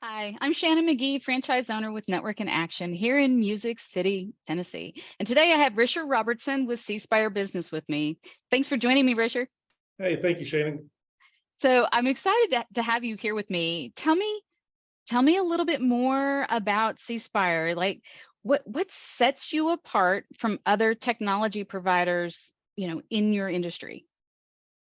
Hi, I'm Shannon McGee, franchise owner with Network in Action here in Music City, Tennessee. And today I have Risher Robertson with C Spire Business with me. Thanks for joining me, Risher. Hey, thank you, Shannon. So I'm excited to have you here with me. Tell me a little bit more about C Spire. Like what sets you apart from other technology providers, in your industry?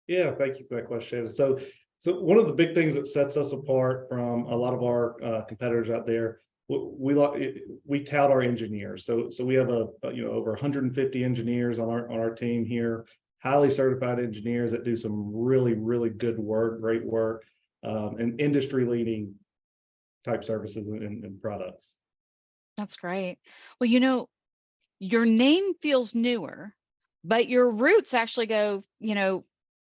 Yeah, thank you for that question, Shannon. So one of the big things that sets us apart from a lot of our competitors out there, we tout our engineers. So we have over 150 engineers on our team here, highly certified engineers that do some really good work, great work, and industry leading type services and products. That's great. Well, your name feels newer, but your roots actually go,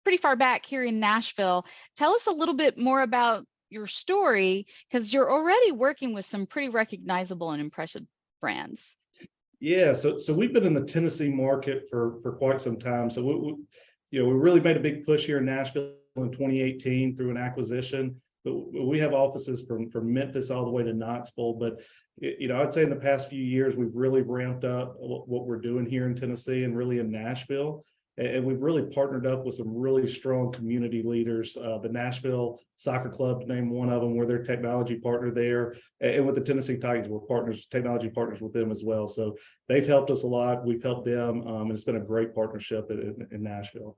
pretty far back here in Nashville. Tell us a little bit more about your story because you're already working with some pretty recognizable and impressive brands. Yeah, so we've been in the Tennessee market for quite some time. So we really made a big push here in Nashville in 2018 through an acquisition. But we have offices from Memphis all the way to Knoxville. But I'd say in the past few years we've really ramped up what we're doing here in Tennessee and really in Nashville. And we've really partnered up with some really strong community leaders. The Nashville Soccer Club, to name one of them, we're their technology partner there. And with the Tennessee Titans, we're technology partners with them as well. So they've helped us a lot. We've helped them. And it's been a great partnership in Nashville.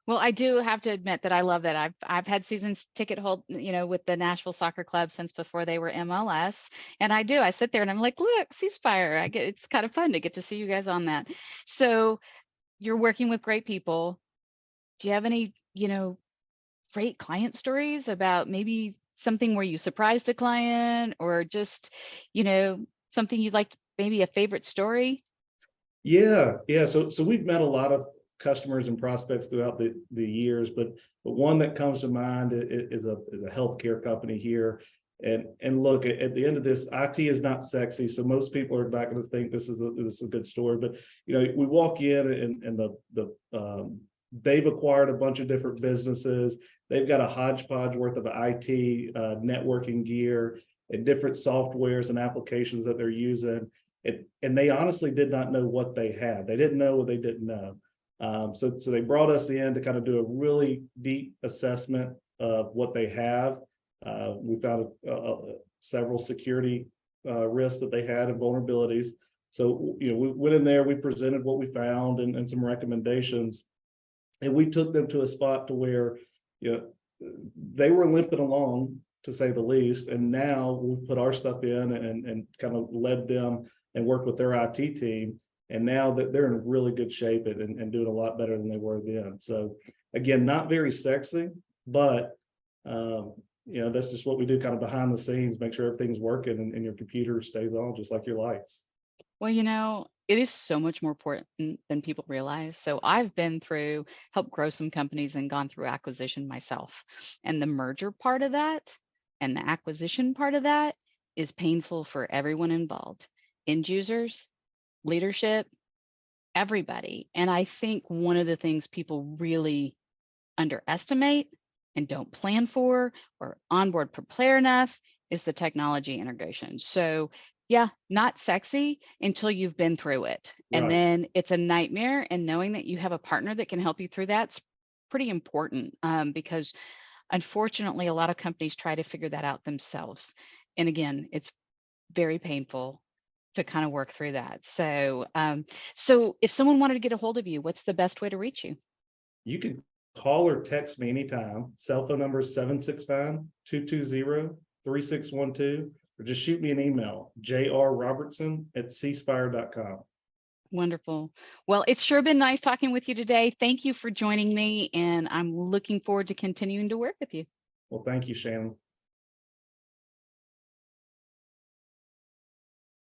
Well, I do have to admit that I love that. I've had seasons ticket hold, with the Nashville Soccer Club since before they were MLS. And I sit there and I'm like, look, C Spire. It's kind of fun to get to see you guys on that. So you're working with great people. Do you have any, great client stories about maybe something where you surprised a client or just, something you'd like, maybe a favorite story? Yeah. So we've met a lot of customers and prospects throughout the years, but one that comes to mind is a healthcare company here. And look, at the end of this, IT is not sexy, so most people are not going to think this is a good story. But we walk in and they've acquired a bunch of different businesses. They've got a hodgepodge worth of IT networking gear and different softwares and applications that they're using. And they honestly did not know what they had. They didn't know what they didn't know. So they brought us in to kind of do a really deep assessment of what they have. We found several security risks that they had and vulnerabilities. So we went in there, we presented what we found and some recommendations, and we took them to a spot to where they were limping along, to say the least. And now we've put our stuff in and kind of led them and worked with their IT team. And now that they're in really good shape and doing a lot better than they were then. So again, not very sexy, but that's just what we do kind of behind the scenes, make sure everything's working and your computer stays on just like your lights. Well, it is so much more important than people realize. So I've been through, helped grow some companies and gone through acquisition myself. And the merger part of that and the acquisition part of that is painful for everyone involved, end users, leadership, everybody. And I think one of the things people really underestimate and don't plan for or onboard prepare enough is the technology integration. So yeah, not sexy until you've been through it. And Right. then it's a nightmare. And knowing that you have a partner that can help you through that's pretty important because unfortunately, a lot of companies try to figure that out themselves. And again, it's very painful to kind of work through that. So if someone wanted to get a hold of you, what's the best way to reach you? You can call or text me anytime. Cell phone number is 769-220-3612, or just shoot me an email, jrrobertson@cspire.com. Wonderful. Well, it's sure been nice talking with you today. Thank you for joining me, and I'm looking forward to continuing to work with you. Well, thank you, Shannon.